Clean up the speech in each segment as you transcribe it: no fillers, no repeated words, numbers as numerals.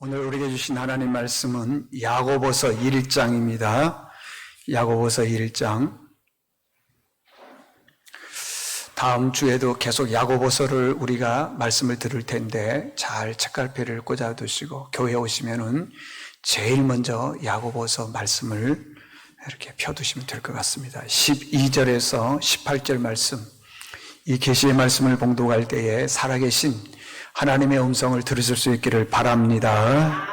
오늘 우리에게 주신 하나님 말씀은 야고보서 1장입니다. 야고보서 1장. 다음 주에도 계속 야고보서를 우리가 말씀을 들을 텐데 잘 책갈피를 꽂아 두시고 교회에 오시면은 제일 먼저 야고보서 말씀을 이렇게 펴두시면 될 것 같습니다. 12절에서 18절 말씀, 이 계시의 말씀을 봉독할 때에 살아계신 하나님의 음성을 들으실 수 있기를 바랍니다.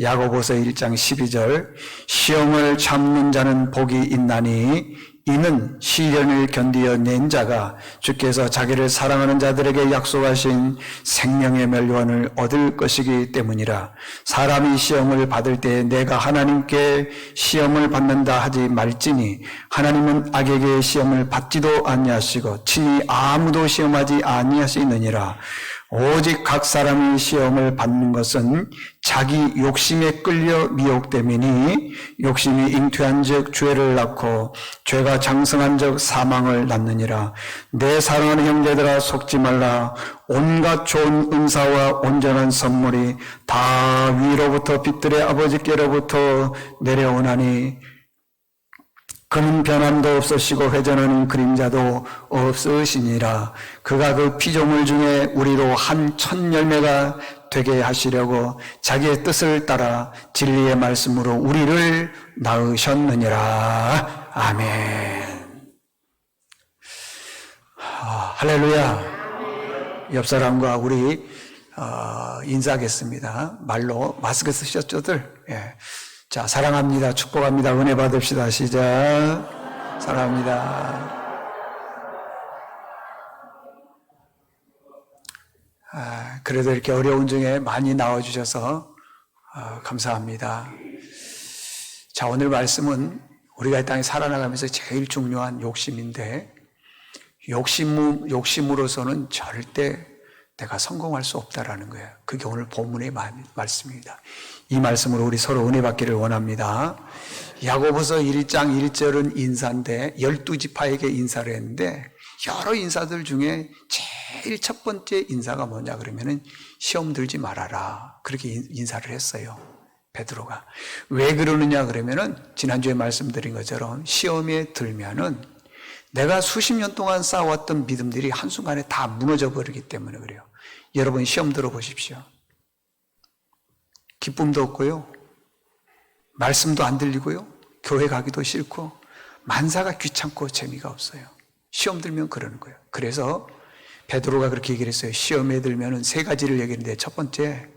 야고보서 1장 12절, 시험을 참는 자는 복이 있나니 이는 시련을 견디어 낸 자가 주께서 자기를 사랑하는 자들에게 약속하신 생명의 멸류관을 얻을 것이기 때문이라. 사람이 시험을 받을 때 내가 하나님께 시험을 받는다 하지 말지니 하나님은 악에게 시험을 받지도 아니하시고 친히 아무도 시험하지 아니하시느니라. 오직 각 사람이 시험을 받는 것은 자기 욕심에 끌려 미혹됨이니 욕심이 잉태한 즉 죄를 낳고 죄가 장성한 즉 사망을 낳느니라. 내 사랑하는 형제들아 속지 말라. 온갖 좋은 은사와 온전한 선물이 다 위로부터 빛들의 아버지께로부터 내려오나니 그는 변함도 없으시고 회전하는 그림자도 없으시니라. 그가 그 피조물 중에 우리로 한 천 열매가 되게 하시려고 자기의 뜻을 따라 진리의 말씀으로 우리를 낳으셨느니라. 아멘. 할렐루야. 옆 사람과 우리 인사하겠습니다. 말로 마스크 쓰셨죠들? 예. 자, 사랑합니다. 축복합니다. 은혜 받읍시다. 시작. 사랑합니다. 그래도 이렇게 어려운 중에 많이 나와주셔서 감사합니다. 자, 오늘 말씀은 우리가 이 땅에 살아나가면서 제일 중요한 욕심인데 욕심으로서는 절대 내가 성공할 수 없다라는 거예요. 그게 오늘 본문의 말씀입니다. 이 말씀으로 우리 서로 은혜 받기를 원합니다. 야고보서 1장 1절은 인사인데 12지파에게 인사를 했는데 여러 인사들 중에 제일 첫 번째 인사가 뭐냐 그러면은 시험 들지 말아라. 그렇게 인사를 했어요. 베드로가. 왜 그러느냐 그러면은 지난주에 말씀드린 것처럼 시험에 들면은 내가 수십 년 동안 쌓아왔던 믿음들이 한순간에 다 무너져 버리기 때문에 그래요. 여러분 시험 들어보십시오. 기쁨도 없고요. 말씀도 안 들리고요. 교회 가기도 싫고 만사가 귀찮고 재미가 없어요. 시험 들면 그러는 거예요. 그래서 베드로가 그렇게 얘기를 했어요. 시험에 들면은 세 가지를 얘기했는데 첫 번째,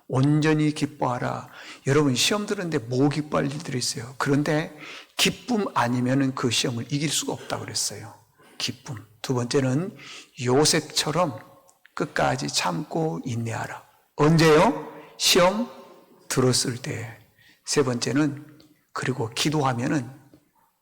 온전히 기뻐하라. 여러분 시험 들었는데 뭐 기뻐할 일들이 있어요. 그런데 기쁨 아니면은 그 시험을 이길 수가 없다고 그랬어요. 기쁨. 두 번째는 요셉처럼 끝까지 참고 인내하라. 언제요? 시험 들었을 때. 세 번째는 그리고 기도하면은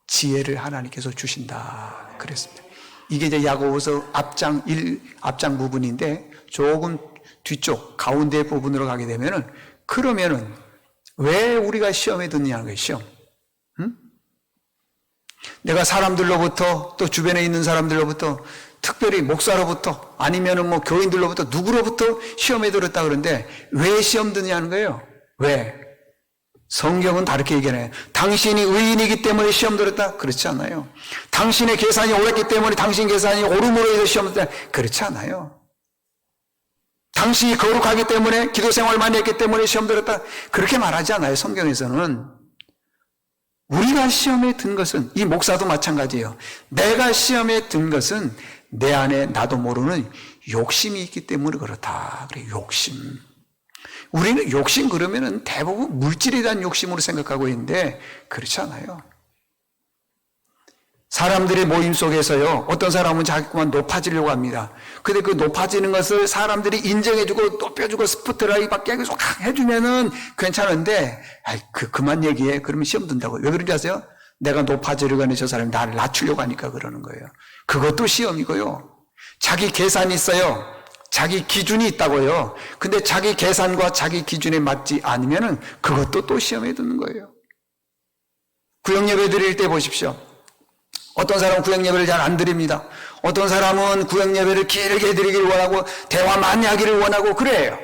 지혜를 하나님께서 주신다 그랬습니다. 이게 이제 야고보서 앞장 부분인데 조금 뒤쪽 가운데 부분으로 가게 되면은 그러면은 왜 우리가 시험에 듣느냐는 거예요. 시험. 응? 내가 사람들로부터 또 주변에 있는 사람들로부터 특별히 목사로부터 아니면은 뭐 교인들로부터 누구로부터 시험에 들었다 그러는데 왜 시험 듣냐는 거예요. 왜? 성경은 다르게 얘기하네요. 당신이 의인이기 때문에 시험 들었다? 그렇지 않아요. 당신의 계산이 옳았기 때문에 당신 계산이 옳음으로 해서 시험 들었다? 그렇지 않아요. 당신이 거룩하기 때문에 기도 생활 많이 했기 때문에 시험 들었다? 그렇게 말하지 않아요. 성경에서는. 우리가 시험에 든 것은 이 목사도 마찬가지예요. 내가 시험에 든 것은 내 안에 나도 모르는 욕심이 있기 때문에 그렇다. 그래, 욕심. 우리는 욕심 그러면은 대부분 물질에 대한 욕심으로 생각하고 있는데 그렇지 않아요. 사람들의 모임 속에서요, 어떤 사람은 자꾸만 높아지려고 합니다. 근데 그 높아지는 것을 사람들이 인정해주고 높여주고 스포트라이트 받게 계속 해주면은 괜찮은데, 그만 얘기해. 그러면 시험 든다고. 왜 그런지 아세요? 내가 높아지려고 하는 저 사람이 나를 낮추려고 하니까 그러는 거예요. 그것도 시험이고요. 자기 계산이 있어요. 자기 기준이 있다고요. 근데 자기 계산과 자기 기준에 맞지 않으면은 그것도 또 시험에 드는 거예요. 구역 예배 드릴 때 보십시오. 어떤 사람은 구역 예배를 잘 안 드립니다. 어떤 사람은 구역 예배를 길게 드리기를 원하고 대화 많이 하기를 원하고 그래요.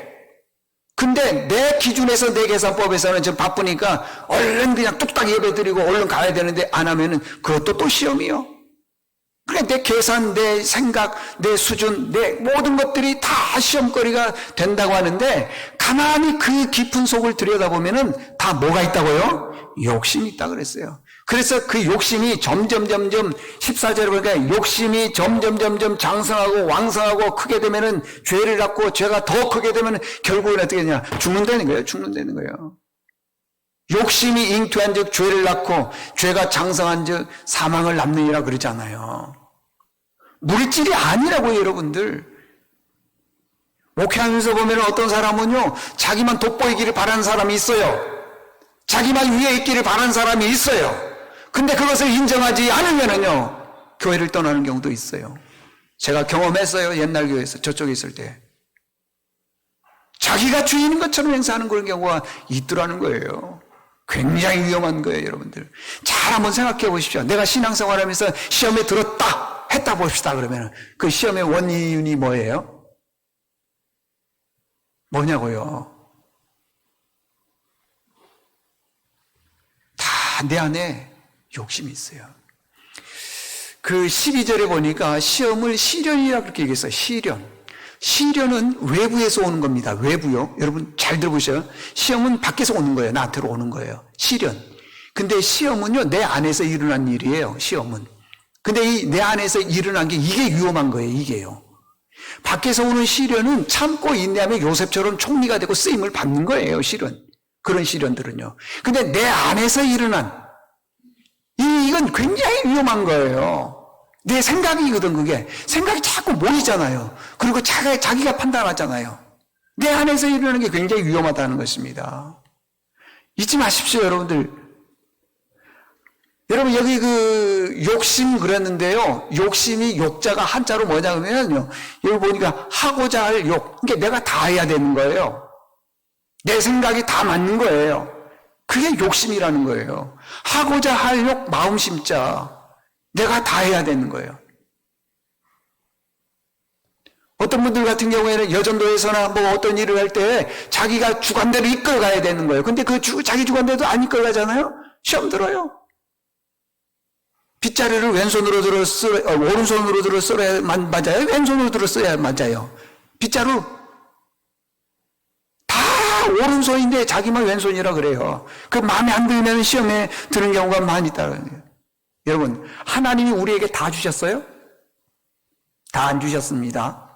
근데 내 기준에서 내 계산법에서는 지금 바쁘니까 얼른 그냥 뚝딱 예배드리고 얼른 가야 되는데 안 하면은 그것도 또 시험이요. 그래, 내 계산, 내 생각, 내 수준, 내 모든 것들이 다 시험거리가 된다고 하는데 가만히 그 깊은 속을 들여다보면은 다 뭐가 있다고요? 욕심이 있다 그랬어요. 그래서 그 욕심이 점점 14절에 보니까 욕심이 점점 장성하고 왕성하고 크게 되면은 죄를 낳고 죄가 더 크게 되면 결국은 어떻게 되냐? 죽는다는 거예요. 죽는다는 거예요. 욕심이 잉태한 즉 죄를 낳고 죄가 장성한 즉 사망을 낳느니라 그러잖아요. 물질이 아니라고요, 여러분들. 목회하면서 보면 어떤 사람은요, 자기만 돋보이기를 바라는 사람이 있어요. 자기만 위에 있기를 바라는 사람이 있어요. 근데 그것을 인정하지 않으면은요, 교회를 떠나는 경우도 있어요. 제가 경험했어요, 옛날 교회에서, 저쪽에 있을 때. 자기가 주인인 것처럼 행사하는 그런 경우가 있더라는 거예요. 굉장히 위험한 거예요, 여러분들. 잘 한번 생각해 보십시오. 내가 신앙생활 하면서 시험에 들었다, 했다 봅시다, 그러면 그 시험의 원인이 뭐예요? 뭐냐고요? 다 내 안에 욕심이 있어요. 그 12절에 보니까 시험을 시련이라고 그렇게 얘기했어요. 시련은 외부에서 오는 겁니다. 외부요. 여러분 잘 들어보세요. 시험은 밖에서 오는 거예요. 나한테로 오는 거예요. 시련. 근데 시험은요, 내 안에서 일어난 일이에요. 시험은. 근데 이 내 안에서 일어난 게 이게 위험한 거예요. 이게요. 밖에서 오는 시련은 참고 인내하면 요셉처럼 총리가 되고 쓰임을 받는 거예요. 시련. 그런 시련들은요. 근데 내 안에서 일어난 이건 굉장히 위험한 거예요. 내 생각이거든, 그게. 생각이 자꾸 모이잖아요. 그리고 자기가 판단하잖아요. 내 안에서 일어나는 게 굉장히 위험하다는 것입니다. 잊지 마십시오, 여러분들. 여러분, 여기 그 욕심 그랬는데요. 욕심이 욕자가 한자로 뭐냐면요. 여기 보니까 하고자 할 욕. 그러니까 내가 다 해야 되는 거예요. 내 생각이 다 맞는 거예요. 그게 욕심이라는 거예요. 하고자 할 욕, 마음심자. 내가 다 해야 되는 거예요. 어떤 분들 같은 경우에는 여전도에서나 뭐 어떤 일을 할 때 자기가 주관대로 이끌어가야 되는 거예요. 근데 그 자기 주관대로 안 이끌어가잖아요? 시험 들어요. 빗자루를 왼손으로 오른손으로 들어 써야 맞아요? 왼손으로 들어 써야 맞아요? 빗자루 오른손인데 자기만 왼손이라 그래요. 그 마음에 안 들면 시험에 드는 경우가 많이 있다는 거예요. 여러분, 하나님이 우리에게 다 주셨어요? 다 안 주셨습니다.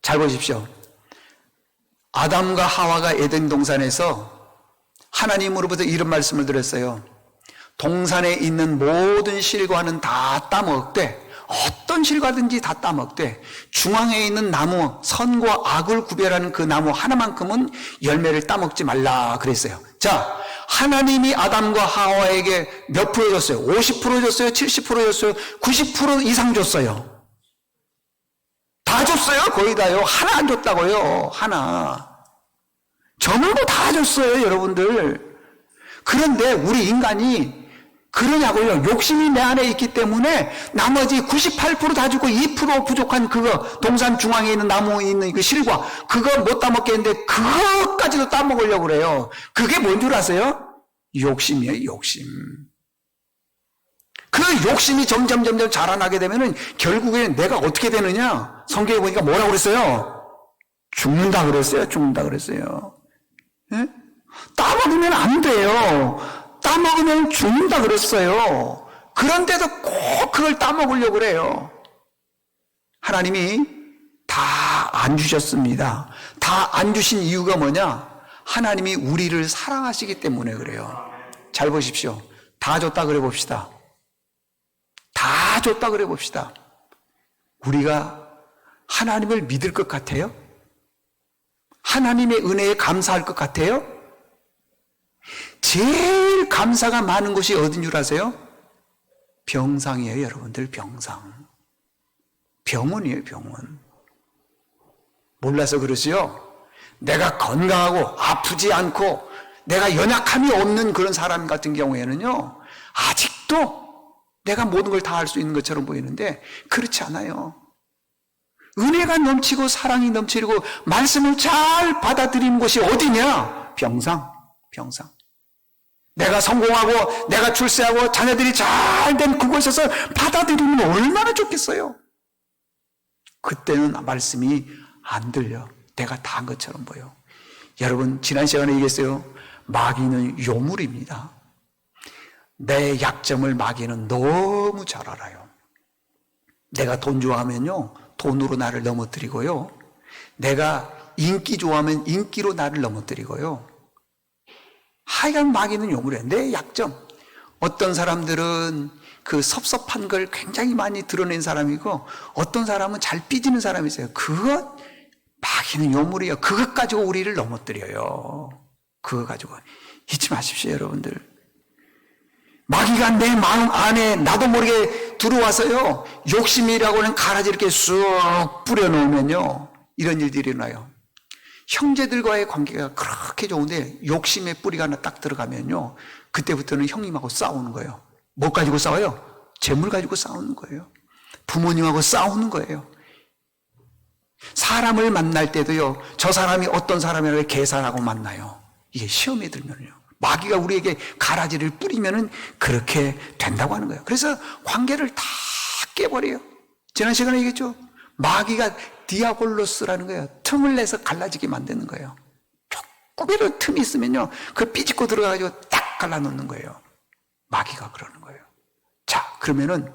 잘 보십시오. 아담과 하와가 에덴 동산에서 하나님으로부터 이런 말씀을 들었어요. 동산에 있는 모든 실과는 다 따먹되, 어떤 실과든지 다 따먹되, 중앙에 있는 나무, 선과 악을 구별하는 그 나무 하나만큼은 열매를 따먹지 말라 그랬어요. 자, 하나님이 아담과 하와에게 몇 프로 줬어요? 50% 줬어요? 70% 줬어요? 90% 이상 줬어요? 다 줬어요? 거의 다요. 하나 안 줬다고요. 하나. 전부 다 줬어요, 여러분들. 그런데 우리 인간이 그러냐고요. 욕심이 내 안에 있기 때문에 나머지 98% 다 주고 2% 부족한 그거, 동산 중앙에 있는 나무에 있는 그 실과, 그거 못 따먹겠는데 그것까지도 따먹으려고 그래요. 그게 뭔 줄 아세요? 욕심이에요, 욕심. 그 욕심이 점점 자라나게 되면은 결국엔 내가 어떻게 되느냐? 성경에 보니까 뭐라고 그랬어요? 죽는다 그랬어요, 죽는다 그랬어요. 예? 따먹으면 안 돼요. 따먹으면 죽는다 그랬어요. 그런데도 꼭 그걸 따먹으려고 그래요. 하나님이 다 안 주셨습니다. 다 안 주신 이유가 뭐냐? 하나님이 우리를 사랑하시기 때문에 그래요. 잘 보십시오. 다 줬다 그래 봅시다. 다 줬다 그래 봅시다. 우리가 하나님을 믿을 것 같아요? 하나님의 은혜에 감사할 것 같아요? 제일 감사가 많은 곳이 어딘 줄 아세요? 병상이에요, 여러분들. 병상. 병원이에요, 병원. 몰라서 그러지요? 내가 건강하고 아프지 않고 내가 연약함이 없는 그런 사람 같은 경우에는요, 아직도 내가 모든 걸 다 할 수 있는 것처럼 보이는데 그렇지 않아요. 은혜가 넘치고 사랑이 넘치고 말씀을 잘 받아들이는 곳이 어디냐? 병상. 내가 성공하고 내가 출세하고 자녀들이 잘 된 그곳에서 받아들이면 얼마나 좋겠어요. 그때는 말씀이 안 들려. 내가 다 한 것처럼 보여. 여러분, 지난 시간에 얘기했어요. 마귀는 요물입니다. 내 약점을 마귀는 너무 잘 알아요. 내가 돈 좋아하면요, 돈으로 나를 넘어뜨리고요. 내가 인기 좋아하면 인기로 나를 넘어뜨리고요. 하여간 마귀는 요물이에요. 내 약점. 어떤 사람들은 그 섭섭한 걸 굉장히 많이 드러낸 사람이고, 어떤 사람은 잘 삐지는 사람이 있어요. 그것, 마귀는 요물이에요. 그것 가지고 우리를 넘어뜨려요. 그거 가지고. 잊지 마십시오, 여러분들. 마귀가 내 마음 안에 나도 모르게 들어와서요, 욕심이라고 하는 가라지 이렇게 쑥 뿌려놓으면요, 이런 일들이 일어나요. 형제들과의 관계가 그렇게 좋은데 욕심의 뿌리가 하나 딱 들어가면요, 그때부터는 형님하고 싸우는 거예요. 뭐 가지고 싸워요? 재물 가지고 싸우는 거예요. 부모님하고 싸우는 거예요. 사람을 만날 때도요, 저 사람이 어떤 사람이라고 계산하고 만나요. 이게 시험에 들면요, 마귀가 우리에게 가라지를 뿌리면은 그렇게 된다고 하는 거예요. 그래서 관계를 다 깨버려요. 지난 시간에 얘기했죠. 마귀가 디아볼로스라는 거예요. 틈을 내서 갈라지게 만드는 거예요. 조금이라도 틈이 있으면요, 그 삐집고 들어가가지고 딱 갈라놓는 거예요. 마귀가 그러는 거예요. 자, 그러면은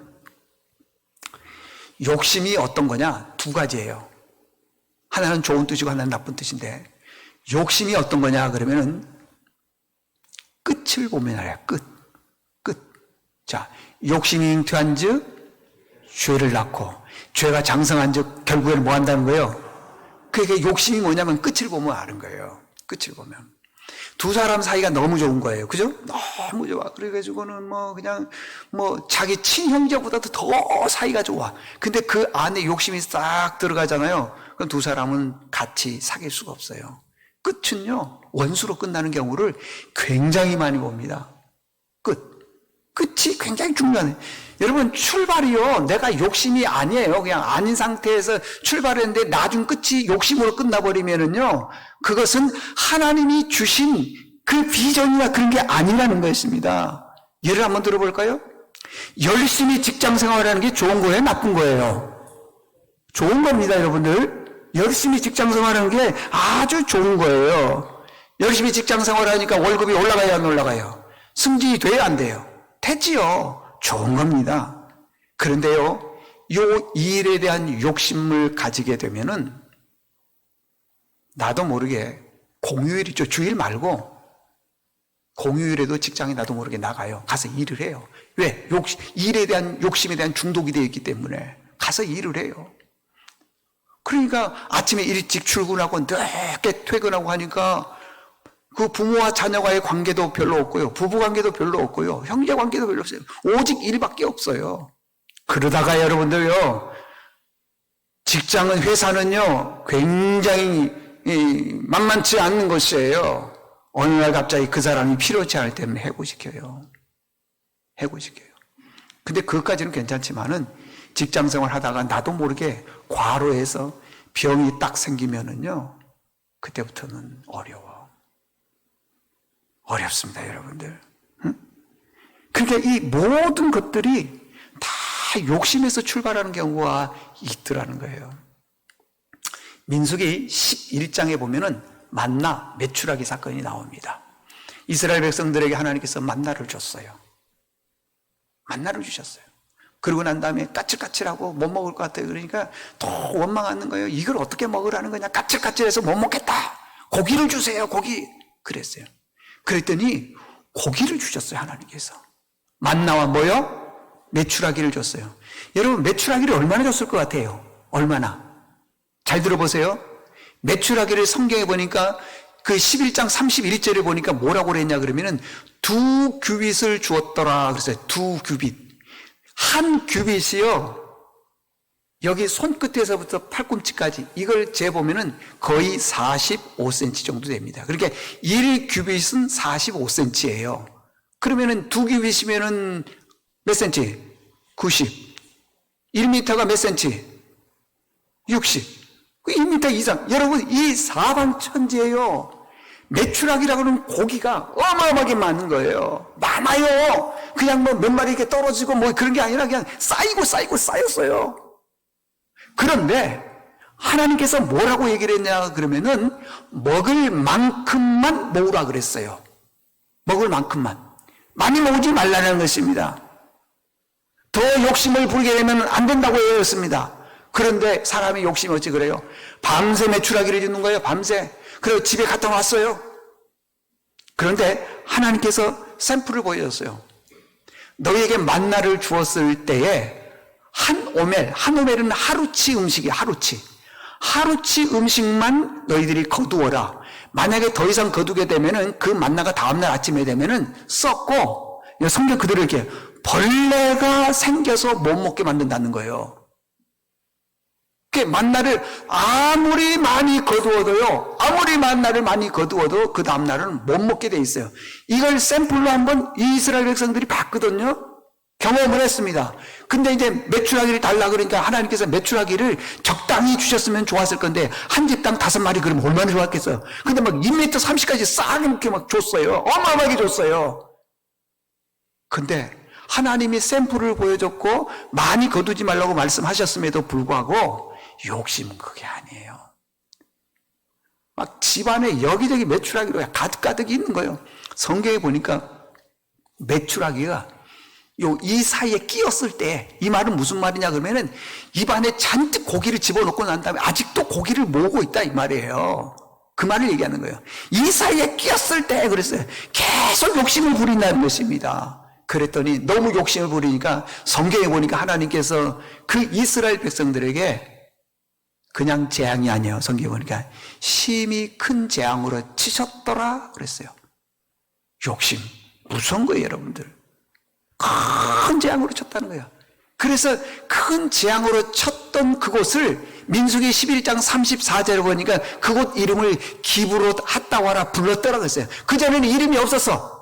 욕심이 어떤 거냐? 두 가지예요. 하나는 좋은 뜻이고 하나는 나쁜 뜻인데, 욕심이 어떤 거냐 그러면은 끝을 보면 알아요. 끝. 자, 욕심이 잉태한 즉 죄를 낳고, 죄가 장성한 즉 결국에는 뭐 한다는 거예요? 그게 욕심이 뭐냐면 끝을 보면 아는 거예요. 끝을 보면. 두 사람 사이가 너무 좋은 거예요. 그죠? 너무 좋아. 그래가지고는 그냥 자기 친형제보다도 더 사이가 좋아. 근데 그 안에 욕심이 싹 들어가잖아요. 그럼 두 사람은 같이 사귈 수가 없어요. 끝은요, 원수로 끝나는 경우를 굉장히 많이 봅니다. 끝이 굉장히 중요하네. 여러분, 출발이요, 내가 욕심이 아니에요. 그냥 아닌 상태에서 출발했는데 나중 끝이 욕심으로 끝나버리면은요, 그것은 하나님이 주신 그 비전이나 그런 게 아니라는 것입니다. 예를 한번 들어볼까요? 열심히 직장 생활하는 게 좋은 거예요? 나쁜 거예요? 좋은 겁니다, 여러분들. 열심히 직장 생활하는 게 아주 좋은 거예요. 열심히 직장 생활하니까 월급이 올라가요, 안 올라가요? 승진이 돼요, 안 돼요? 되지요. 좋은 겁니다. 그런데요, 요 일에 대한 욕심을 가지게 되면은 나도 모르게 공휴일 있죠. 주일 말고 공휴일에도 직장에 나도 모르게 나가요. 가서 일을 해요. 왜? 일에 대한 욕심에 대한 중독이 되어 있기 때문에 가서 일을 해요. 그러니까 아침에 일찍 출근하고 늦게 퇴근하고 하니까 그 부모와 자녀와의 관계도 별로 없고요. 부부 관계도 별로 없고요. 형제 관계도 별로 없어요. 오직 일밖에 없어요. 그러다가 여러분들요, 직장은, 회사는요, 굉장히 만만치 않는 것이에요. 어느 날 갑자기 그 사람이 필요치 않을 때는 해고시켜요. 근데 그것까지는 괜찮지만은 직장 생활 하다가 나도 모르게 과로해서 병이 딱 생기면은요, 그때부터는 어렵습니다, 여러분들. 응? 그러니까 이 모든 것들이 다 욕심에서 출발하는 경우가 있더라는 거예요. 민수기 11장에 보면은 만나 메추라기 사건이 나옵니다. 이스라엘 백성들에게 하나님께서 만나를 줬어요. 만나를 주셨어요. 그러고 난 다음에 까칠까칠하고 못 먹을 것 같아요. 그러니까 더 원망하는 거예요. 이걸 어떻게 먹으라는 거냐. 까칠까칠해서 못 먹겠다. 고기를 주세요. 고기. 그랬어요. 그랬더니 고기를 주셨어요, 하나님께서. 만나와 뭐요? 메추라기를 줬어요. 여러분, 메추라기를 얼마나 줬을 것 같아요? 얼마나? 잘 들어보세요. 메추라기를 성경에 보니까 그 11장 31절에 보니까 뭐라고 그랬냐 그러면은 2규빗을 주었더라 그랬어요. 2규빗. 한 규빗이요, 여기 손끝에서부터 팔꿈치까지 이걸 재보면은 거의 45cm 정도 됩니다. 그러니까 1규빗은 45cm예요. 그러면은 2규빗이면은 몇 cm? 90. 1m가 몇 cm? 60. 2m 이상. 여러분, 이 사방천지에요. 메추라기라고 하는 고기가 어마어마하게 많은 거예요. 많아요. 그냥 뭐 몇 마리 이렇게 떨어지고 뭐 그런 게 아니라 그냥 쌓이고 쌓였어요. 그런데 하나님께서 뭐라고 얘기를 했냐 그러면은 먹을 만큼만 모으라 그랬어요. 먹을 만큼만. 많이 모으지 말라는 것입니다. 더 욕심을 부리게 되면 안 된다고 얘기했습니다. 그런데 사람이 욕심이 어찌 그래요? 밤새 메추라기를 짓는 거예요. 밤새. 그리고 집에 갖다 놨어요. 그런데 하나님께서 샘플을 보여줬어요. 너희에게 만나를 주었을 때에 한 오멜은 하루치 음식이에요. 하루치 음식만 너희들이 거두어라. 만약에 더 이상 거두게 되면은 그 만나가 다음날 아침에 되면은 썩고, 성경 그대로 이렇게 벌레가 생겨서 못 먹게 만든다는 거예요. 만나를 아무리 많이 거두어도요, 아무리 만나를 많이 거두어도 그 다음날은 못 먹게 돼 있어요. 이걸 샘플로 한번 이스라엘 백성들이 봤거든요. 경험을 했습니다. 근데 이제 메추라기를 달라 그러니까 하나님께서 메추라기를 적당히 주셨으면 좋았을 건데 한 집당 5마리 그러면 얼마나 좋았겠어요. 근데 막 2m 30까지 싸게 이렇게 막 줬어요. 어마어마하게 줬어요. 근데 하나님이 샘플을 보여줬고 많이 거두지 말라고 말씀하셨음에도 불구하고 욕심은 그게 아니에요. 막 집안에 여기저기 메추라기가 가득가득 있는 거예요. 성경에 보니까 메추라기가 이 사이에 끼었을 때, 이 말은 무슨 말이냐 그러면은 입안에 잔뜩 고기를 집어넣고 난 다음에 아직도 고기를 모으고 있다 이 말이에요. 그 말을 얘기하는 거예요. 이 사이에 끼었을 때 그랬어요. 계속 욕심을 부린다는 것입니다. 그랬더니 너무 욕심을 부리니까 성경에 보니까 하나님께서 그 이스라엘 백성들에게 그냥 재앙이 아니에요. 성경에 보니까 심히 큰 재앙으로 치셨더라 그랬어요. 욕심 무서운 거예요, 여러분들. 큰 재앙으로 쳤다는 거예요. 그래서 큰 재앙으로 쳤던 그곳을 민수기 11장 34절에 보니까 그곳 이름을 기브롯 핫다와라 불렀더라 그랬어요. 그전에는 이름이 없었어.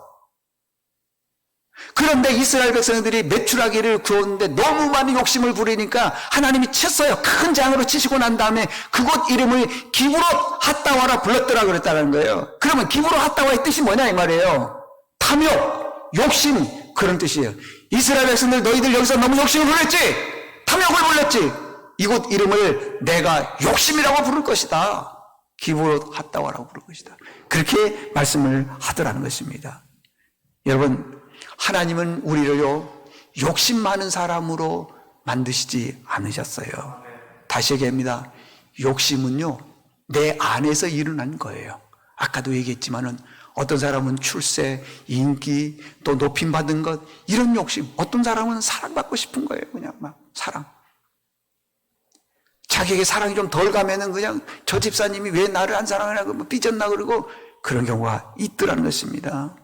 그런데 이스라엘 백성들이 메추라기를 구웠는데 너무 많이 욕심을 부리니까 하나님이 쳤어요. 큰 재앙으로 치시고 난 다음에 그곳 이름을 기브롯 핫다와라 불렀더라 그랬다는 거예요. 그러면 기브롯 핫다와의 뜻이 뭐냐 이 말이에요. 탐욕, 욕심, 그런 뜻이에요. 이스라엘 백성들 너희들 여기서 너무 욕심을 부렸지? 탐욕을 불렀지? 이곳 이름을 내가 욕심이라고 부를 것이다. 기브롯 핫다와라고 부를 것이다. 그렇게 말씀을 하더라는 것입니다. 여러분, 하나님은 우리를요 욕심 많은 사람으로 만드시지 않으셨어요. 다시 얘기합니다. 욕심은요 내 안에서 일어난 거예요. 아까도 얘기했지만은 어떤 사람은 출세, 인기, 또 높임받은 것, 이런 욕심. 어떤 사람은 사랑받고 싶은 거예요. 그냥 막 사랑. 자기에게 사랑이 좀 덜 가면은 그냥 저 집사님이 왜 나를 안 사랑하냐, 뭐 삐졌나 그러고 그런 경우가 있더라는 것입니다.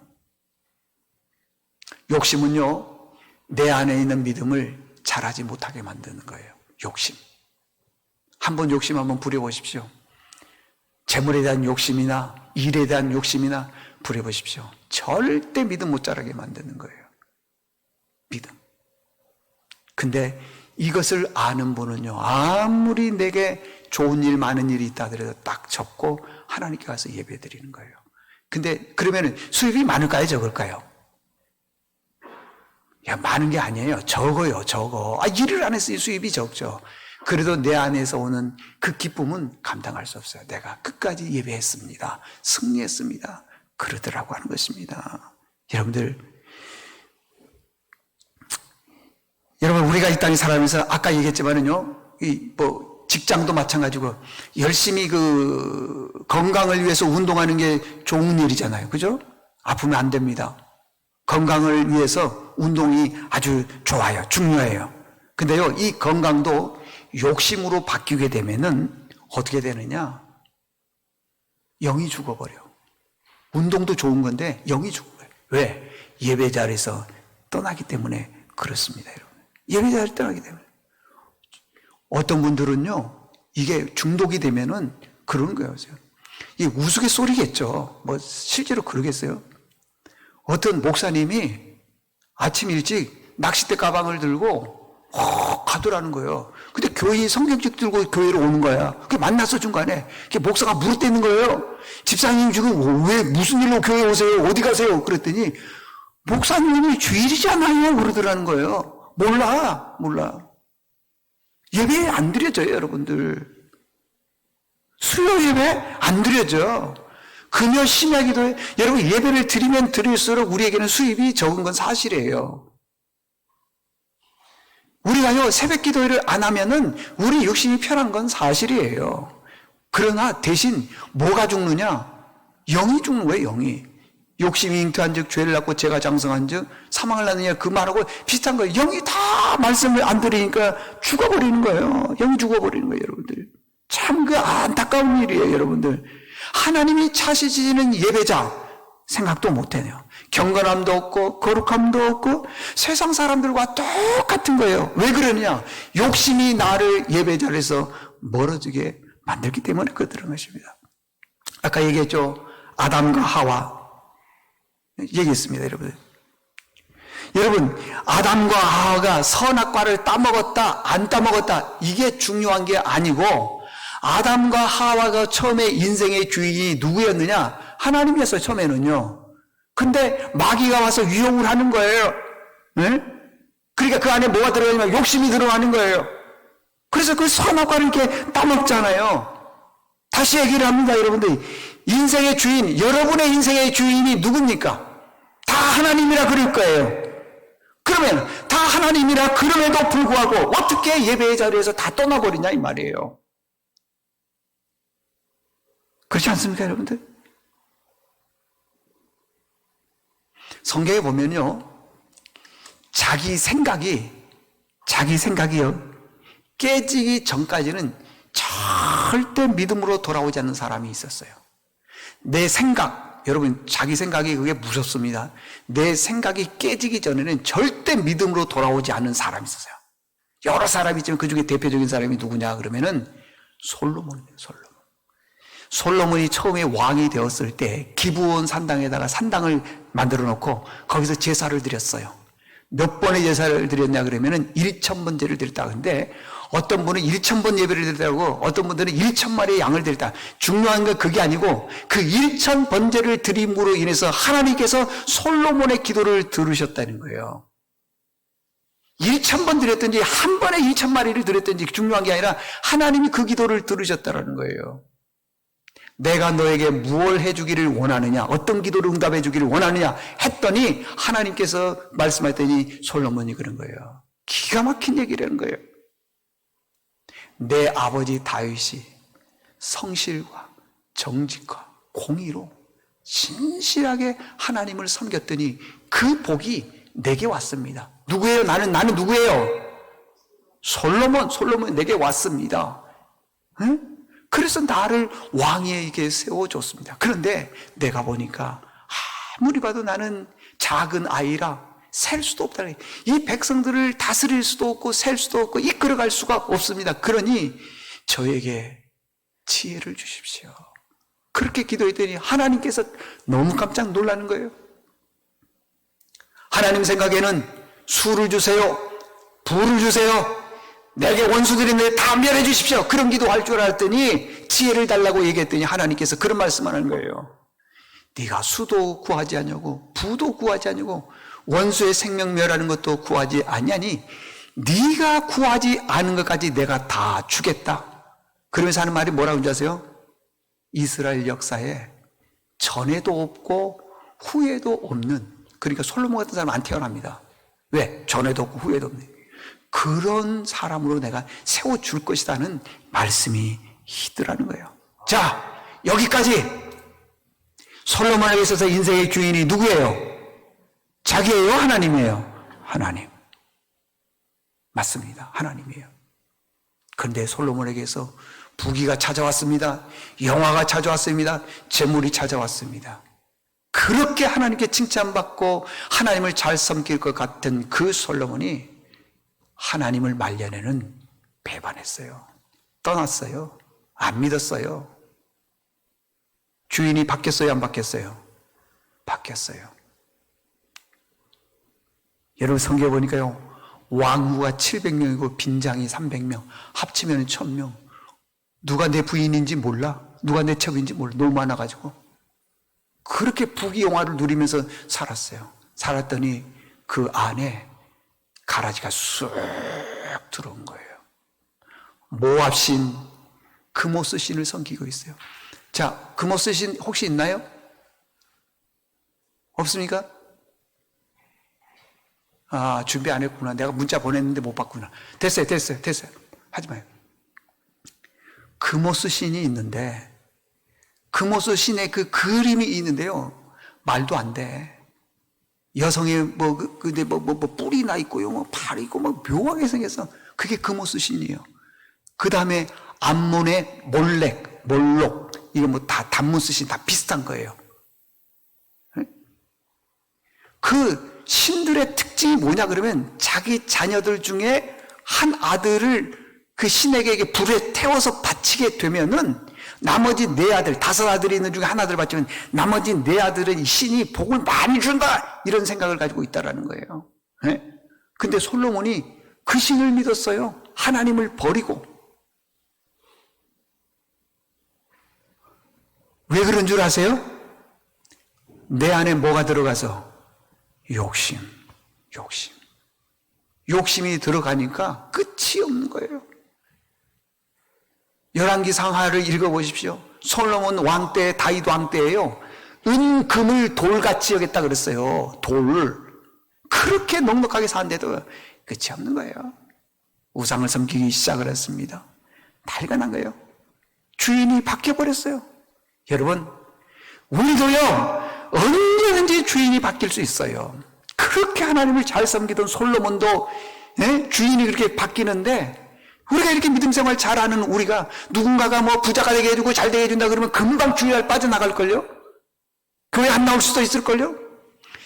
욕심은요, 내 안에 있는 믿음을 자라지 못하게 만드는 거예요. 욕심. 한번 욕심 한번 부려보십시오. 재물에 대한 욕심이나 일에 대한 욕심이나 부려보십시오. 절대 믿음 못 자라게 만드는 거예요. 믿음. 근데 이것을 아는 분은요, 아무리 내게 좋은 일, 많은 일이 있다 하더라도 딱 접고 하나님께 가서 예배 드리는 거예요. 근데 그러면 수입이 많을까요, 적을까요? 야, 많은 게 아니에요. 적어요, 적어. 일을 안 했으니 수입이 적죠. 그래도 내 안에서 오는 그 기쁨은 감당할 수 없어요. 내가 끝까지 예배했습니다. 승리했습니다. 그러더라고 하는 것입니다. 여러분, 우리가 이 땅에 살아가면서 아까 얘기했지만은요, 직장도 마찬가지고 열심히 건강을 위해서 운동하는 게 좋은 일이잖아요. 그죠? 아프면 안 됩니다. 건강을 위해서 운동이 아주 좋아요. 중요해요. 근데요, 이 건강도 욕심으로 바뀌게 되면은 어떻게 되느냐? 영이 죽어버려. 운동도 좋은 건데 영이 죽어버려요. 왜? 예배 자리에서 떠나기 때문에 그렇습니다, 여러분. 예배 자리에서 떠나기 때문에. 어떤 분들은요, 이게 중독이 되면은 그러는 거예요. 이 우스갯소리겠죠. 뭐 실제로 그러겠어요. 어떤 목사님이 아침 일찍 낚싯대 가방을 들고 가더라는 거예요. 근데 교회 성경책 들고 교회로 오는 거야. 그게 만났어 중간에. 그게 목사가 물었대는 거예요. 집사님 지금 왜 무슨 일로 교회 오세요? 어디 가세요? 그랬더니 목사님이 주일이잖아요. 그러더라는 거예요. 몰라. 예배 안 드려져요, 여러분들. 수요 예배 안 드려져. 금요 심야 기도에 여러분 예배를 드리면 드릴수록 우리에게는 수입이 적은 건 사실이에요. 우리가요 새벽 기도를 안 하면은 우리 욕심이 편한 건 사실이에요. 그러나 대신 뭐가 죽느냐? 영이 죽는 거예요. 영이. 욕심이 잉태한 즉 죄를 낳고 죄가 장성한 즉 사망을 낳느냐 그 말하고 비슷한 거예요. 영이 다 말씀을 안 들으니까 죽어버리는 거예요. 영이 죽어버리는 거예요. 여러분들. 참 그 안타까운 일이에요. 여러분들. 하나님이 찾으시는 예배자 생각도 못해요. 경건함도 없고 거룩함도 없고 세상 사람들과 똑같은 거예요. 왜 그러느냐? 욕심이 나를 예배자리에서 멀어지게 만들기 때문에 그런 것입니다. 아까 얘기했죠. 아담과 하와 얘기했습니다. 여러분 아담과 하와가 선악과를 따먹었다 안 따먹었다 이게 중요한 게 아니고 아담과 하와가 처음에 인생의 주인이 누구였느냐? 하나님이었어요. 처음에는요. 근데 마귀가 와서 유혹을 하는 거예요. 네? 그러니까 그 안에 뭐가 들어가냐면 욕심이 들어가는 거예요. 그래서 그 선악과를 이렇게 따먹잖아요. 다시 얘기를 합니다. 여러분들 인생의 주인, 여러분의 인생의 주인이 누굽니까? 다 하나님이라 그럴 거예요. 그러면 다 하나님이라 그럼에도 불구하고 어떻게 예배의 자리에서 다 떠나버리냐 이 말이에요. 그렇지 않습니까, 여러분들? 성경에 보면요, 자기 생각이요, 깨지기 전까지는 절대 믿음으로 돌아오지 않는 사람이 있었어요. 내 생각, 여러분, 자기 생각이 그게 무섭습니다. 내 생각이 깨지기 전에는 절대 믿음으로 돌아오지 않는 사람이 있었어요. 여러 사람이 있지만 그 중에 대표적인 사람이 누구냐, 그러면은 솔로몬이에요, 솔로몬. 솔로몬이 처음에 왕이 되었을 때 기브온 산당에다가 산당을 만들어 놓고 거기서 제사를 드렸어요. 몇 번의 제사를 드렸냐 그러면은 1,000번제를 드렸다. 근데 어떤 분은 1,000번 예배를 드렸다고 어떤 분들은 1,000마리의 양을 드렸다. 중요한 건 그게 아니고 그 1,000번제를 드림으로 인해서 하나님께서 솔로몬의 기도를 들으셨다는 거예요. 1,000번 드렸든지 한 번에 2,000마리를 드렸든지 중요한 게 아니라 하나님이 그 기도를 들으셨다는 거예요. 내가 너에게 무엇을 해주기를 원하느냐, 어떤 기도를 응답해 주기를 원하느냐 했더니 하나님께서 말씀하셨더니 솔로몬이 그런 거예요. 기가 막힌 얘기라는 거예요. 내 아버지 다윗이 성실과 정직과 공의로 진실하게 하나님을 섬겼더니 그 복이 내게 왔습니다. 누구예요? 나는 누구예요? 솔로몬 내게 왔습니다. 응? 그래서 나를 왕위에게 세워줬습니다. 그런데 내가 보니까 아무리 봐도 나는 작은 아이라 셀 수도 없다. 이 백성들을 다스릴 수도 없고 셀 수도 없고 이끌어갈 수가 없습니다. 그러니 저에게 지혜를 주십시오. 그렇게 기도했더니 하나님께서 너무 깜짝 놀라는 거예요. 하나님 생각에는 수를 주세요. 부를 주세요. 내게 원수들이 내 다 멸해 주십시오. 그런 기도할 줄 알았더니 지혜를 달라고 얘기했더니 하나님께서 그런 말씀을 하는 거예요. 네가 수도 구하지 않냐고 부도 구하지 않냐고 원수의 생명 멸하는 것도 구하지 않냐니 네가 구하지 않은 것까지 내가 다 주겠다. 그러면서 하는 말이 뭐라고 하는지 아세요? 이스라엘 역사에 전에도 없고 후에도 없는, 그러니까 솔로몬 같은 사람 안 태어납니다. 왜? 전에도 없고 후에도 없는 그런 사람으로 내가 세워줄 것이라는 말씀이 있더라는 거예요. 자, 여기까지 솔로몬에게 있어서 인생의 주인이 누구예요? 자기예요? 하나님이에요? 하나님. 맞습니다. 하나님이에요. 그런데 솔로몬에게서 부귀가 찾아왔습니다. 영화가 찾아왔습니다. 재물이 찾아왔습니다. 그렇게 하나님께 칭찬받고 하나님을 잘 섬길 것 같은 그 솔로몬이 하나님을 말년에는 배반했어요. 떠났어요. 안 믿었어요. 주인이 바뀌었어요? 안 바뀌었어요? 바뀌었어요. 여러분 성경에 보니까요, 왕후가 700명이고 빈장이 300명, 합치면 1000명. 누가 내 부인인지 몰라. 누가 내 첩인지 몰라. 너무 많아가지고. 그렇게 부귀영화를 누리면서 살았어요. 살았더니 그 안에 가라지가 쑥 들어온 거예요. 모압신 그모스 신을 섬기고 있어요. 자, 그모스 신 혹시 있나요? 없습니까? 아, 준비 안 했구나. 내가 문자 보냈는데 못 봤구나. 됐어요. 하지 마요. 그모스 신이 있는데, 그모스 신의 그 그림이 있는데요. 말도 안 돼. 여성의 근데 뿔이 나 있고요. 팔이 있고, 묘하게 생겨서. 그게 그모스 신이에요. 그 다음에 암몬의 몰록. 이게 다 단무스 신 다 비슷한 거예요. 그 신들의 특징이 뭐냐 그러면 자기 자녀들 중에 한 아들을 그 신에게 불에 태워서 바치게 되면은 나머지 4아들, 5아들이 있는 중에 한 아들 바치면 나머지 4아들은 이 신이 복을 많이 준다 이런 생각을 가지고 있다라는 거예요. 근데 솔로몬이 그 신을 믿었어요. 하나님을 버리고. 왜 그런 줄 아세요? 내 안에 뭐가 들어가서? 욕심이 들어가니까 끝이 없는 거예요. 열왕기 상하를 읽어보십시오. 솔로몬 왕 때, 다윗 왕 때예요. 은, 금을 돌같이 여겼다 그랬어요. 돌. 그렇게 넉넉하게 사는데도 끝이 없는 거예요. 우상을 섬기기 시작을 했습니다. 난리가 난 거예요. 주인이 바뀌어버렸어요. 여러분, 우리도요, 언제든지 주인이 바뀔 수 있어요. 그렇게 하나님을 잘 섬기던 솔로몬도 주인이 그렇게 바뀌는데, 우리가 이렇게 믿음 생활 잘하는 우리가 누군가가 부자가 되게 해주고 잘 되게 해준다 그러면 금방 주의할 빠져나갈걸요? 교회 안 나올 수도 있을걸요?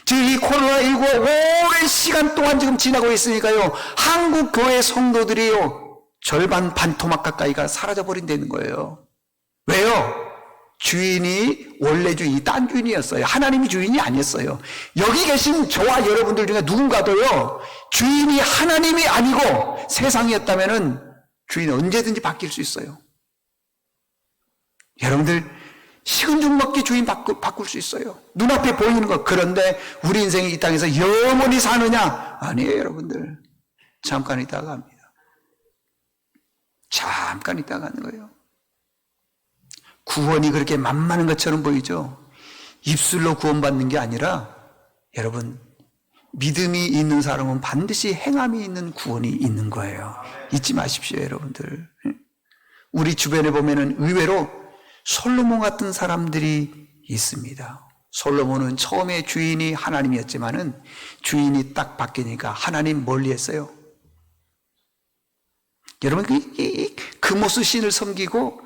지금 이 코로나19 오랜 시간 동안 지금 지나고 있으니까요, 한국 교회 성도들이요, 절반 반토막 가까이가 사라져버린다는 거예요. 왜요? 주인이 원래 주인이 딴 주인이었어요. 하나님이 주인이 아니었어요. 여기 계신 저와 여러분들 중에 누군가도요, 주인이 하나님이 아니고 세상이었다면은 주인이 언제든지 바뀔 수 있어요. 여러분들 식은 죽 먹기 주인 바꿀 수 있어요. 눈앞에 보이는 것. 그런데 우리 인생이 이 땅에서 영원히 사느냐? 아니에요, 여러분들. 잠깐 있다가 갑니다. 잠깐 있다가 가는 거예요. 구원이 그렇게 만만한 것처럼 보이죠? 입술로 구원받는 게 아니라 여러분, 믿음이 있는 사람은 반드시 행함이 있는 구원이 있는 거예요. 잊지 마십시오, 여러분들. 우리 주변에 보면은 의외로 솔로몬 같은 사람들이 있습니다. 솔로몬은 처음에 주인이 하나님이었지만은 주인이 딱 바뀌니까 하나님 멀리 했어요. 여러분, 그모스 신을 섬기고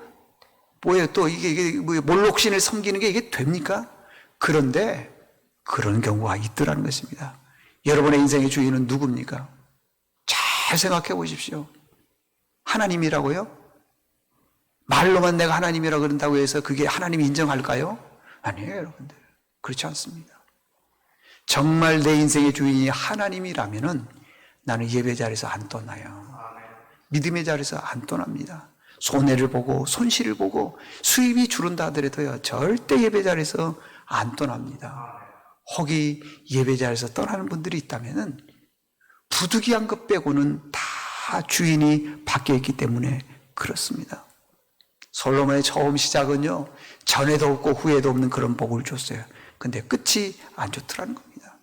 뭐예요? 또 이게 몰록신을 섬기는 게 이게 됩니까? 그런데 그런 경우가 있더라는 것입니다. 여러분의 인생의 주인은 누굽니까? 잘 생각해 보십시오. 하나님이라고요? 말로만 내가 하나님이라고 그런다고 해서 그게 하나님이 인정할까요? 아니에요, 여러분들. 그렇지 않습니다. 정말 내 인생의 주인이 하나님이라면은 나는 예배 자리에서 안 떠나요. 믿음의 자리에서 안 떠납니다. 손해를 보고 손실을 보고 수입이 줄은다 하더라도요, 절대 예배 자리에서 안 떠납니다. 혹이 예배 자리에서 떠나는 분들이 있다면은 부득이한 것 빼고는 다 주인이 바뀌어 있기 때문에 그렇습니다. 솔로몬의 처음 시작은요, 전에도 없고 후에도 없는 그런 복을 줬어요. 근데 끝이 안 좋더라는 겁니다.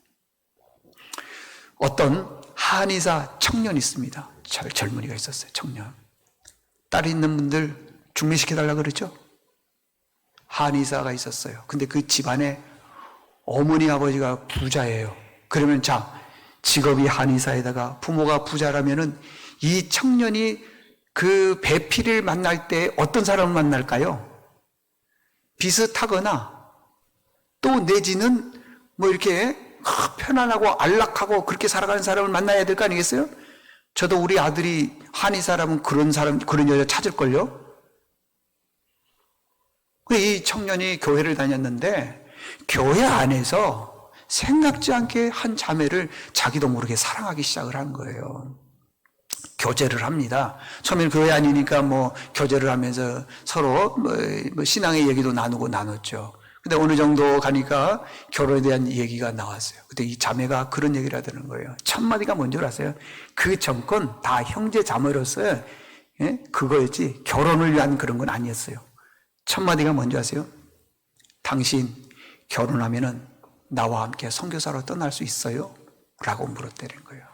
어떤 한의사 청년이 있습니다. 젊은이가 있었어요. 청년. 딸이 있는 분들 중매시켜달라 그랬죠? 한의사가 있었어요. 근데 그 집안에 어머니 아버지가 부자예요. 그러면 자, 직업이 한의사에다가 부모가 부자라면은 이 청년이 그 배필을 만날 때 어떤 사람을 만날까요? 비슷하거나 또 내지는 이렇게 편안하고 안락하고 그렇게 살아가는 사람을 만나야 될 거 아니겠어요? 저도 우리 아들이 한의사라면 그런 여자 찾을걸요? 이 청년이 교회를 다녔는데 교회 안에서 생각지 않게 한 자매를 자기도 모르게 사랑하기 시작을 하는 거예요. 교제를 합니다. 처음에는 교회 아니니까 뭐 교제를 하면서 서로 뭐 신앙의 얘기도 나눴죠. 근데 어느 정도 가니까 결혼에 대한 얘기가 나왔어요. 그때 이 자매가 그런 얘기를 하더는 거예요. 첫 마디가 뭔지 아세요? 그 전건 다 형제 자매로서 그거였지 결혼을 위한 그런 건 아니었어요. 첫 마디가 뭔지 아세요? 당신 결혼하면은 나와 함께 선교사로 떠날 수 있어요? 라고 물었다는 거예요.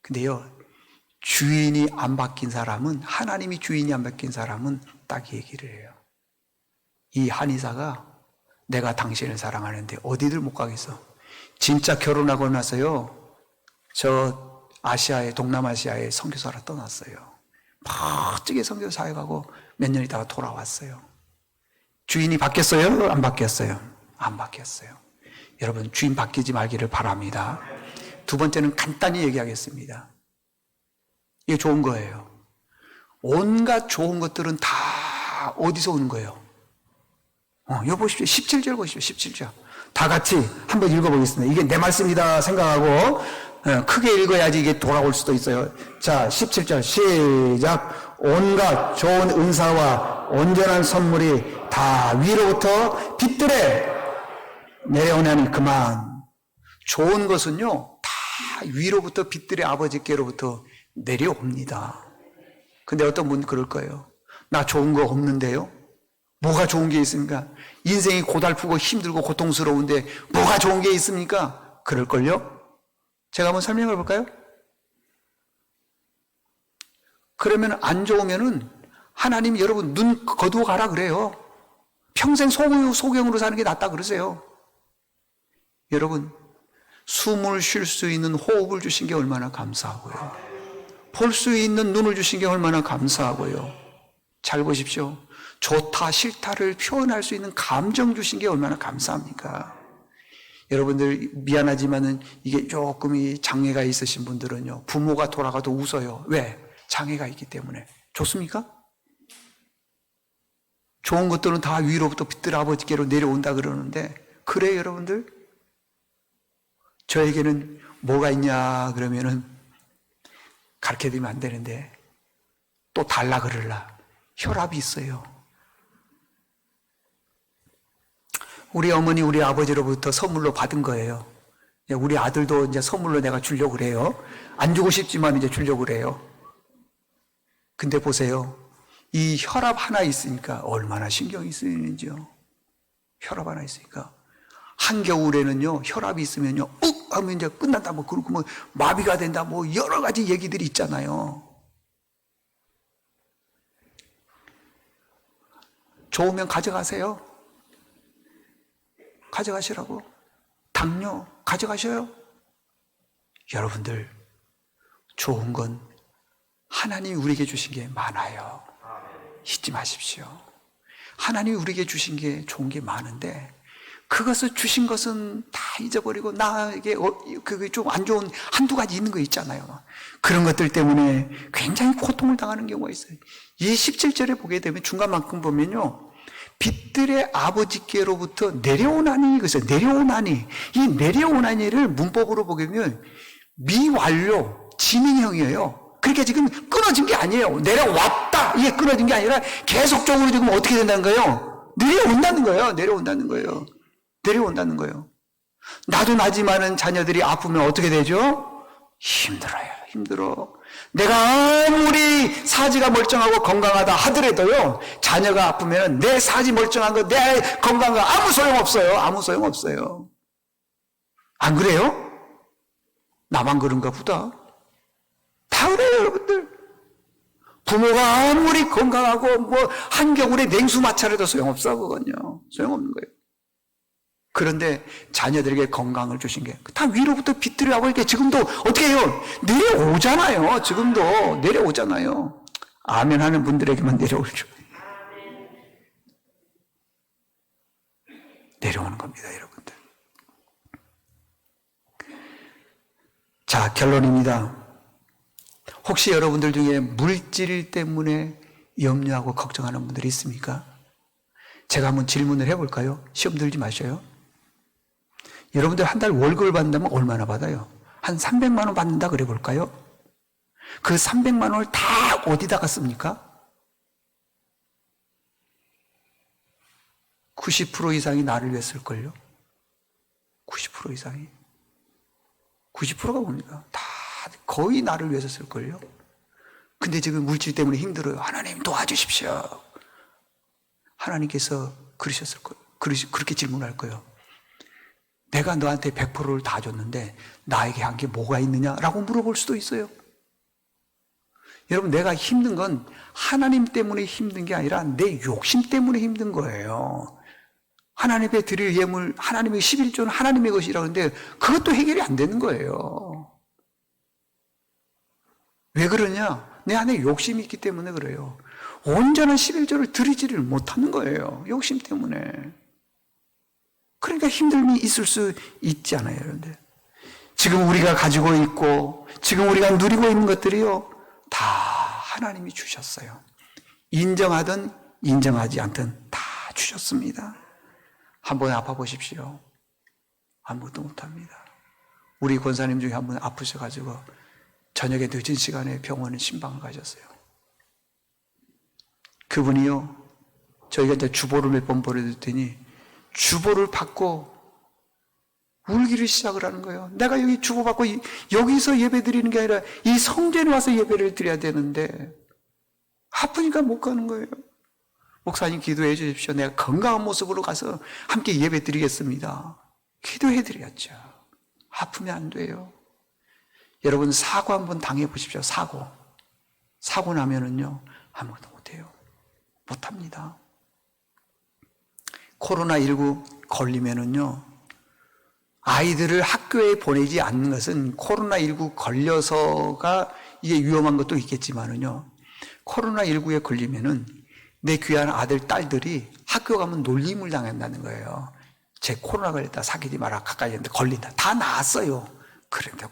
근데요, 주인이 안 바뀐 사람은, 하나님이 주인이 안 바뀐 사람은 딱 얘기를 해요. 이 한의사가 내가 당신을 사랑하는데 어디들 못 가겠어. 진짜 결혼하고 나서요, 저 아시아에, 동남아시아에 선교사로 떠났어요. 멋지게 선교사에 가고 몇 년 있다가 돌아왔어요. 주인이 바뀌었어요? 안 바뀌었어요? 안 바뀌었어요. 여러분, 주인 바뀌지 말기를 바랍니다. 두 번째는 간단히 얘기하겠습니다. 이게 좋은 거예요. 온갖 좋은 것들은 다 어디서 오는 거예요? 이거 보십시오. 17절 보십시오. 17절. 다 같이 한번 읽어보겠습니다. 이게 내 말씀이다 생각하고 크게 읽어야지 이게 돌아올 수도 있어요. 자, 17절 시작. 온갖 좋은 은사와 온전한 선물이 다 위로부터 빛들에 내려오나니 그만. 좋은 것은요 다 위로부터 빛들의 아버지께로부터 내려옵니다. 근데 어떤 분 그럴 거예요. 나 좋은 거 없는데요? 뭐가 좋은 게 있습니까? 인생이 고달프고 힘들고 고통스러운데 뭐가 좋은 게 있습니까? 그럴걸요? 제가 한번 설명해 볼까요? 그러면 안 좋으면은 하나님 여러분 눈 거두어 가라 그래요. 평생 소경으로 사는 게 낫다 그러세요. 여러분, 숨을 쉴 수 있는 호흡을 주신 게 얼마나 감사하고요. 볼 수 있는 눈을 주신 게 얼마나 감사하고요. 잘 보십시오. 좋다 싫다를 표현할 수 있는 감정 주신 게 얼마나 감사합니까? 여러분들 미안하지만은 이게 조금 장애가 있으신 분들은요, 부모가 돌아가도 웃어요. 왜? 장애가 있기 때문에. 좋습니까? 좋은 것들은 다 위로부터 빛들 아버지께로 내려온다 그러는데, 그래 여러분들? 저에게는 뭐가 있냐 그러면은 가르쳐드리면 안 되는데 또 달라 그러려. 혈압이 있어요. 우리 어머니 우리 아버지로부터 선물로 받은 거예요. 우리 아들도 이제 선물로 내가 주려고 그래요. 안 주고 싶지만 이제 주려고 그래요. 근데 보세요. 이 혈압 하나 있으니까 얼마나 신경이 쓰이는지요. 혈압 하나 있으니까. 한겨울에는요, 혈압이 있으면요, 욱! 하면 이제 끝난다, 뭐, 그렇고 뭐, 마비가 된다, 뭐, 여러 가지 얘기들이 있잖아요. 좋으면 가져가세요. 가져가시라고. 당뇨, 가져가셔요. 여러분들, 좋은 건 하나님이 우리에게 주신 게 많아요. 잊지 마십시오. 하나님이 우리에게 주신 게 좋은 게 많은데, 그것을 주신 것은 다 잊어버리고 나에게 그게 좀 안 좋은 한두 가지 있는 거 있잖아요. 그런 것들 때문에 굉장히 고통을 당하는 경우가 있어요. 이 17절에 보게 되면 중간만큼 보면요, 빛들의 아버지께로부터 내려오나니, 그래서 내려오나니, 이 내려오나니를 문법으로 보게 되면 미완료 진행형이에요. 그러니까 지금 끊어진 게 아니에요. 내려왔다, 이게 끊어진 게 아니라 계속적으로 지금 어떻게 된다는 거예요? 내려온다는 거예요. 내려온다는 거예요. 내려온다는 거예요. 나도 나지만은 자녀들이 아프면 어떻게 되죠? 힘들어요. 힘들어. 내가 아무리 사지가 멀쩡하고 건강하다 하더라도요, 자녀가 아프면 내 사지 멀쩡한 거, 내 건강한 거 아무 소용없어요. 아무 소용없어요. 안 그래요? 나만 그런가 보다. 다 그래요, 여러분들. 부모가 아무리 건강하고 뭐 한겨울에 냉수 마찰해도 소용없어. 그건요, 소용없는 거예요. 그런데 자녀들에게 건강을 주신 게 다 위로부터 빛들이라고 이렇게 지금도 어떻게 해요? 내려오잖아요. 지금도 내려오잖아요. 아멘 하는 분들에게만 내려오죠. 내려오는 겁니다, 여러분들. 자, 결론입니다. 혹시 여러분들 중에 물질 때문에 염려하고 걱정하는 분들이 있습니까? 제가 한번 질문을 해볼까요? 시험 들지 마셔요. 여러분들 한 달 월급을 받는다면 얼마나 받아요? 한 300만 원 받는다 그래 볼까요? 그 300만 원을 다 어디다가 씁니까? 90% 이상이 나를 위해 쓸걸요? 90% 이상이. 90%가 뭡니까? 다 거의 나를 위해서 쓸걸요? 근데 지금 물질 때문에 힘들어요. 하나님 도와주십시오. 하나님께서 그러셨을 거예요. 그렇게 질문할 거예요. 내가 너한테 100%를 다 줬는데 나에게 한 게 뭐가 있느냐라고 물어볼 수도 있어요. 여러분, 내가 힘든 건 하나님 때문에 힘든 게 아니라 내 욕심 때문에 힘든 거예요. 하나님께 드릴 예물, 하나님의 11조는 하나님의 것이라고 하는데 그것도 해결이 안 되는 거예요. 왜 그러냐? 내 안에 욕심이 있기 때문에 그래요. 온전한 11조를 드리지를 못하는 거예요. 욕심 때문에. 그러니까 힘듦이 있을 수 있잖아요, 여러분들. 지금 우리가 가지고 있고 지금 우리가 누리고 있는 것들이요, 다 하나님이 주셨어요. 인정하든 인정하지 않든 다 주셨습니다. 한번 아파 보십시오. 아무것도 못합니다. 우리 권사님 중에 한 분 아프셔가지고 저녁에 늦은 시간에 병원에 신방을 가셨어요. 그분이요, 저희가 이제 주보를 몇 번 보내줬더니 주보를 받고 울기를 시작을 하는 거예요. 내가 여기 주보 받고 여기서 예배 드리는 게 아니라 이 성전에 와서 예배를 드려야 되는데 아프니까 못 가는 거예요. 목사님 기도해 주십시오. 내가 건강한 모습으로 가서 함께 예배 드리겠습니다. 기도해 드렸죠. 아프면 안 돼요. 여러분, 사고 한번 당해 보십시오. 사고 나면은요 아무것도 못해요. 못합니다. 코로나19 걸리면은요, 아이들을 학교에 보내지 않는 것은 코로나19 걸려서가 이게 위험한 것도 있겠지만은요, 코로나19에 걸리면은 내 귀한 아들, 딸들이 학교 가면 놀림을 당한다는 거예요. 쟤 코로나 걸렸다, 사귀지 마라, 가까이 했는데 걸린다. 다 나았어요. 그런데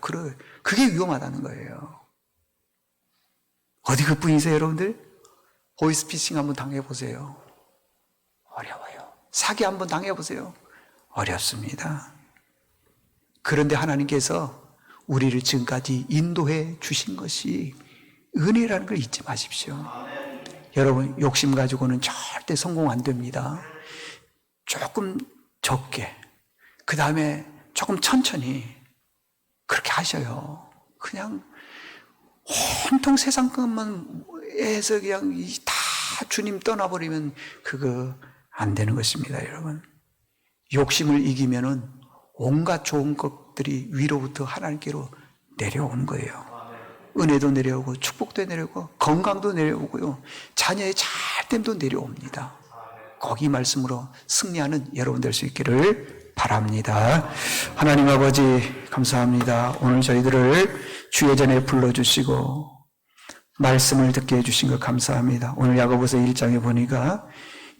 그게 위험하다는 거예요. 어디 그뿐이세요, 여러분들? 보이스피싱 한번 당해보세요. 어려워요. 사기 한번 당해보세요. 어렵습니다. 그런데 하나님께서 우리를 지금까지 인도해 주신 것이 은혜라는 걸 잊지 마십시오. 여러분, 욕심 가지고는 절대 성공 안 됩니다. 조금 적게, 그 다음에 조금 천천히 그렇게 하셔요. 그냥 온통 세상 것만 해서 그냥 다 주님 떠나버리면 그거 안 되는 것입니다, 여러분. 욕심을 이기면은 온갖 좋은 것들이 위로부터 하나님께로 내려오는 거예요. 은혜도 내려오고 축복도 내려오고 건강도 내려오고요, 자녀의 잘됨도 내려옵니다. 거기 말씀으로 승리하는 여러분 될 수 있기를 바랍니다. 하나님 아버지 감사합니다. 오늘 저희들을 주의 전에 불러주시고 말씀을 듣게 해주신 것 감사합니다. 오늘 야고보서 1장에 보니까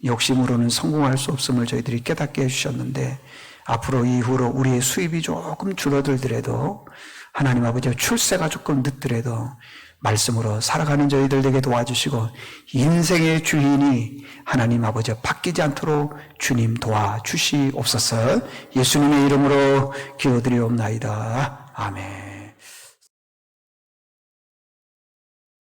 욕심으로는 성공할 수 없음을 저희들이 깨닫게 해주셨는데, 앞으로 이후로 우리의 수입이 조금 줄어들더라도, 하나님 아버지 출세가 조금 늦더라도 말씀으로 살아가는 저희들 되게 도와주시고, 인생의 주인이 하나님 아버지 바뀌지 않도록 주님 도와주시옵소서. 예수님의 이름으로 기도드리옵나이다. 아멘.